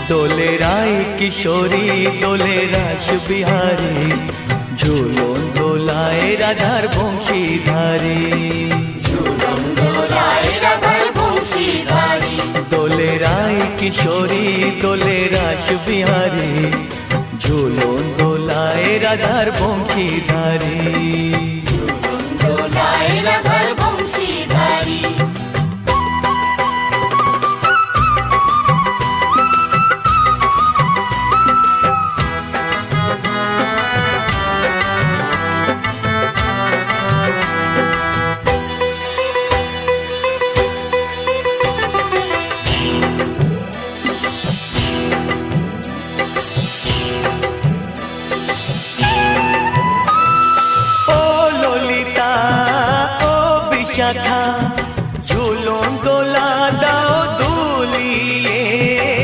দোলে রায় কিশোরী দোলে রাস বিহারী, ঝুলন দোলায় রাধার বংশীধারী। ঝুলন দোলায় রাধার বংশীধারী। দোলে রায় কিশোরী দোলে রাস বিহারী, ঝুলন দোলায় রাধার বংশীধারী। ঝুলন দোলায় রাধার